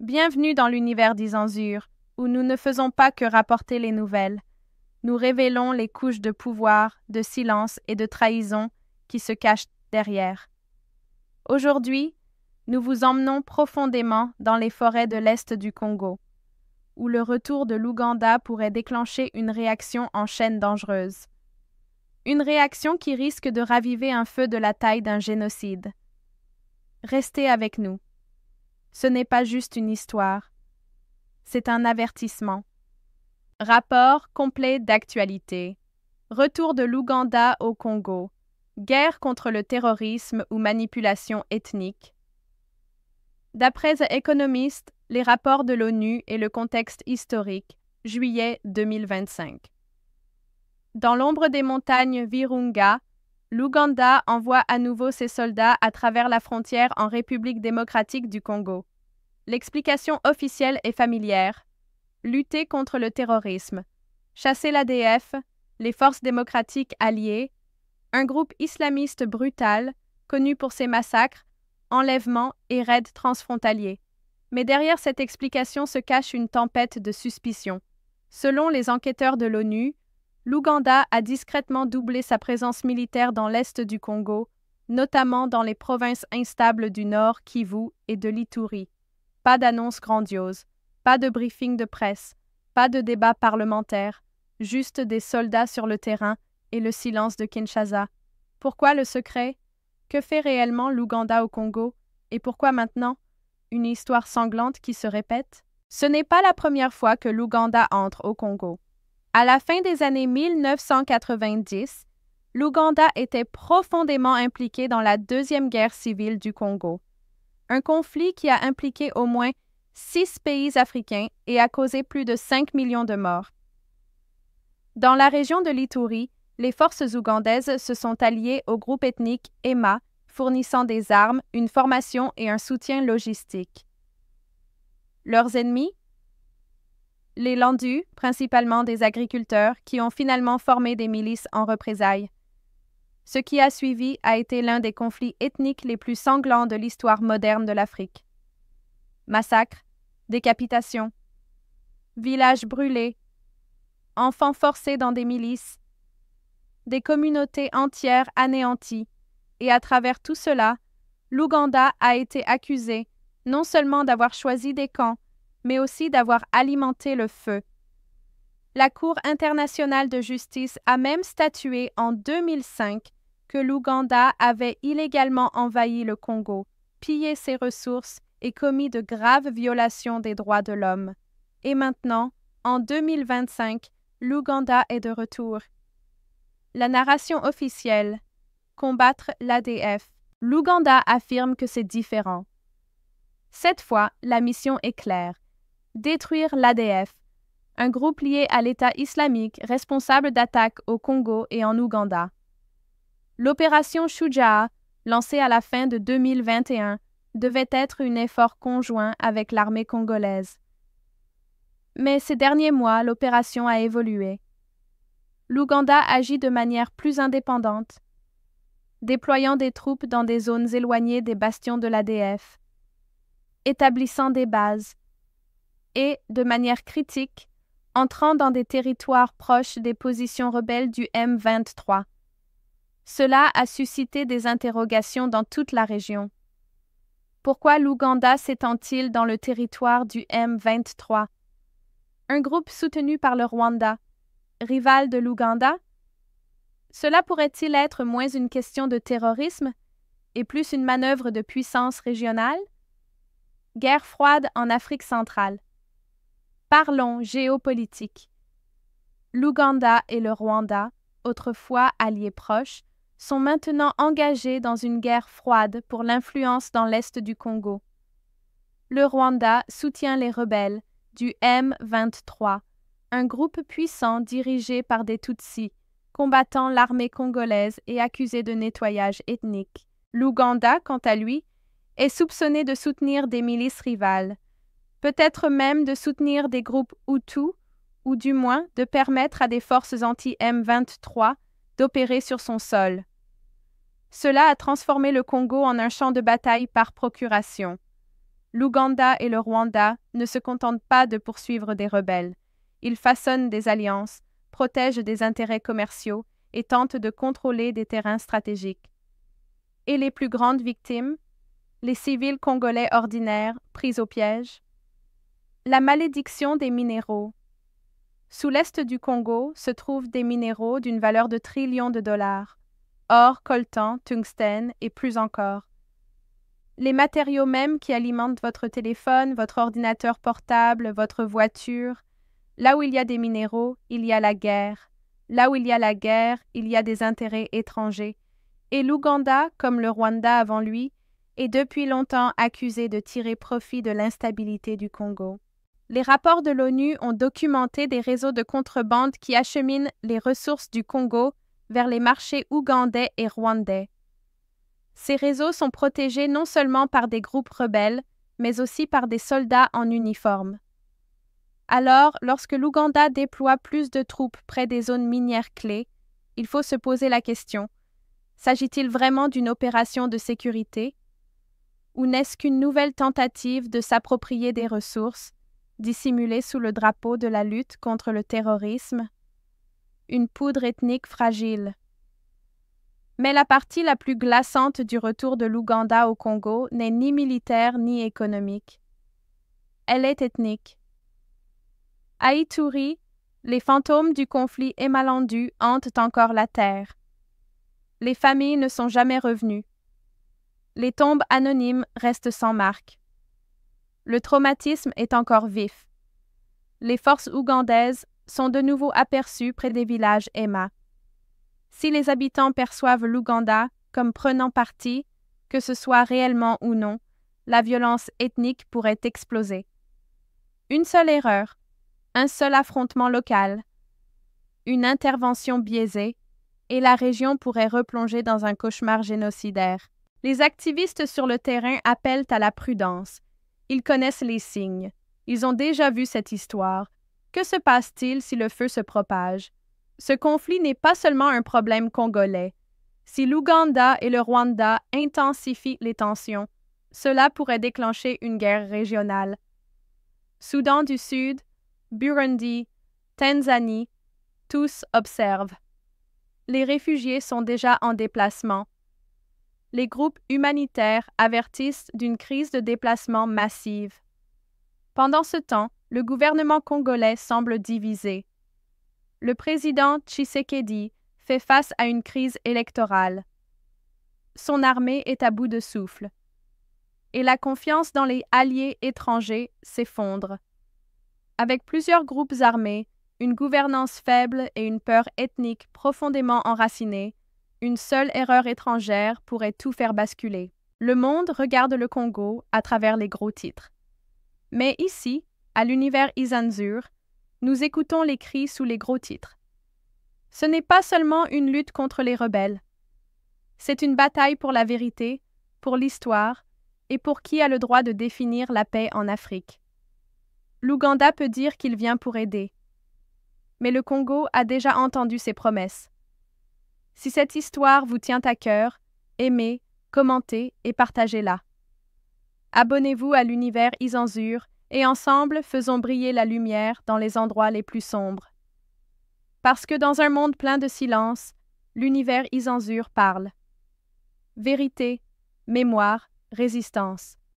Bienvenue dans l'univers d'Izanzur, où nous ne faisons pas que rapporter les nouvelles. Nous révélons les couches de pouvoir, de silence et de trahison qui se cachent derrière. Aujourd'hui, nous vous emmenons profondément dans les forêts de l'Est du Congo, où le retour de l'Ouganda pourrait déclencher une réaction en chaîne dangereuse. Une réaction qui risque de raviver un feu de la taille d'un génocide. Restez avec nous. Ce n'est pas juste une histoire. C'est un avertissement. Rapport complet d'actualité. Retour de l'Ouganda au Congo. Guerre contre le terrorisme ou manipulation ethnique. D'après The Economist, les rapports de l'ONU et le contexte historique, juillet 2025. Dans l'ombre des montagnes Virunga, l'Ouganda envoie à nouveau ses soldats à travers la frontière en République démocratique du Congo. L'explication officielle est familière. Lutter contre le terrorisme, chasser l'ADF, les forces démocratiques alliées, un groupe islamiste brutal, connu pour ses massacres, enlèvements et raids transfrontaliers. Mais derrière cette explication se cache une tempête de suspicion. Selon les enquêteurs de l'ONU, l'Ouganda a discrètement doublé sa présence militaire dans l'est du Congo, notamment dans les provinces instables du Nord, Kivu et de l'Ituri. Pas d'annonce grandiose, pas de briefing de presse, pas de débat parlementaire, juste des soldats sur le terrain et le silence de Kinshasa. Pourquoi le secret? Que fait réellement l'Ouganda au Congo? Et pourquoi maintenant? Une histoire sanglante qui se répète? Ce n'est pas la première fois que l'Ouganda entre au Congo. À la fin des années 1990, l'Ouganda était profondément impliqué dans la Deuxième Guerre civile du Congo. Un conflit qui a impliqué au moins 6 pays africains et a causé plus de 5 millions de morts. Dans la région de l'Ituri, les forces ougandaises se sont alliées au groupe ethnique EMA, fournissant des armes, une formation et un soutien logistique. Leurs ennemis? Les Landus, principalement des agriculteurs, qui ont finalement formé des milices en représailles. Ce qui a suivi a été l'un des conflits ethniques les plus sanglants de l'histoire moderne de l'Afrique. Massacres, décapitations, villages brûlés, enfants forcés dans des milices, des communautés entières anéanties, et à travers tout cela, l'Ouganda a été accusé non seulement d'avoir choisi des camps, mais aussi d'avoir alimenté le feu. La Cour internationale de justice a même statué en 2005 que l'Ouganda avait illégalement envahi le Congo, pillé ses ressources et commis de graves violations des droits de l'homme. Et maintenant, en 2025, l'Ouganda est de retour. La narration officielle, combattre l'ADF. L'Ouganda affirme que c'est différent. Cette fois, la mission est claire. Détruire l'ADF, un groupe lié à l'État islamique responsable d'attaques au Congo et en Ouganda. L'opération Shujaa, lancée à la fin de 2021, devait être un effort conjoint avec l'armée congolaise. Mais ces derniers mois, l'opération a évolué. L'Ouganda agit de manière plus indépendante, déployant des troupes dans des zones éloignées des bastions de l'ADF, établissant des bases et, de manière critique, entrant dans des territoires proches des positions rebelles du M23. Cela a suscité des interrogations dans toute la région. Pourquoi l'Ouganda s'étend-il dans le territoire du M23? Un groupe soutenu par le Rwanda, rival de l'Ouganda? Cela pourrait-il être moins une question de terrorisme et plus une manœuvre de puissance régionale? Guerre froide en Afrique centrale. Parlons géopolitique. L'Ouganda et le Rwanda, autrefois alliés proches, sont maintenant engagés dans une guerre froide pour l'influence dans l'est du Congo. Le Rwanda soutient les rebelles du M23, un groupe puissant dirigé par des Tutsis, combattant l'armée congolaise et accusé de nettoyage ethnique. L'Ouganda, quant à lui, est soupçonné de soutenir des milices rivales, peut-être même de soutenir des groupes Hutus, ou du moins de permettre à des forces anti-M23 d'opérer sur son sol. Cela a transformé le Congo en un champ de bataille par procuration. L'Ouganda et le Rwanda ne se contentent pas de poursuivre des rebelles. Ils façonnent des alliances, protègent des intérêts commerciaux et tentent de contrôler des terrains stratégiques. Et les plus grandes victimes? Les civils congolais ordinaires pris au piège? La malédiction des minéraux. Sous l'est du Congo se trouvent des minéraux d'une valeur de trillions de dollars. Or, coltan, tungstène et plus encore. Les matériaux mêmes qui alimentent votre téléphone, votre ordinateur portable, votre voiture. Là où il y a des minéraux, il y a la guerre. Là où il y a la guerre, il y a des intérêts étrangers. Et l'Ouganda, comme le Rwanda avant lui, est depuis longtemps accusé de tirer profit de l'instabilité du Congo. Les rapports de l'ONU ont documenté des réseaux de contrebande qui acheminent les ressources du Congo vers les marchés ougandais et rwandais. Ces réseaux sont protégés non seulement par des groupes rebelles, mais aussi par des soldats en uniforme. Alors, lorsque l'Ouganda déploie plus de troupes près des zones minières clés, il faut se poser la question: s'agit-il vraiment d'une opération de sécurité? Ou n'est-ce qu'une nouvelle tentative de s'approprier des ressources, dissimulées sous le drapeau de la lutte contre le terrorisme? Une poudre ethnique fragile. Mais la partie la plus glaçante du retour de l'Ouganda au Congo n'est ni militaire ni économique. Elle est ethnique. À Ituri, les fantômes du conflit Emalandu hantent encore la terre. Les familles ne sont jamais revenues. Les tombes anonymes restent sans marque. Le traumatisme est encore vif. Les forces ougandaises sont de nouveau aperçues près des villages Emma. Si les habitants perçoivent l'Ouganda comme prenant parti, que ce soit réellement ou non, la violence ethnique pourrait exploser. Une seule erreur, un seul affrontement local, une intervention biaisée, et la région pourrait replonger dans un cauchemar génocidaire. Les activistes sur le terrain appellent à la prudence. Ils connaissent les signes. Ils ont déjà vu cette histoire. Que se passe-t-il si le feu se propage? Ce conflit n'est pas seulement un problème congolais. Si l'Ouganda et le Rwanda intensifient les tensions, cela pourrait déclencher une guerre régionale. Soudan du Sud, Burundi, Tanzanie, tous observent. Les réfugiés sont déjà en déplacement. Les groupes humanitaires avertissent d'une crise de déplacement massive. Pendant ce temps, le gouvernement congolais semble divisé. Le président Tshisekedi fait face à une crise électorale. Son armée est à bout de souffle. Et la confiance dans les alliés étrangers s'effondre. Avec plusieurs groupes armés, une gouvernance faible et une peur ethnique profondément enracinée, une seule erreur étrangère pourrait tout faire basculer. Le monde regarde le Congo à travers les gros titres. Mais ici, à l'univers Izanzur, nous écoutons les cris sous les gros titres. Ce n'est pas seulement une lutte contre les rebelles. C'est une bataille pour la vérité, pour l'histoire et pour qui a le droit de définir la paix en Afrique. L'Ouganda peut dire qu'il vient pour aider. Mais le Congo a déjà entendu ses promesses. Si cette histoire vous tient à cœur, aimez, commentez et partagez-la. Abonnez-vous à l'univers Izanzur et ensemble faisons briller la lumière dans les endroits les plus sombres. Parce que dans un monde plein de silence, l'univers Izanzur parle. Vérité, mémoire, résistance.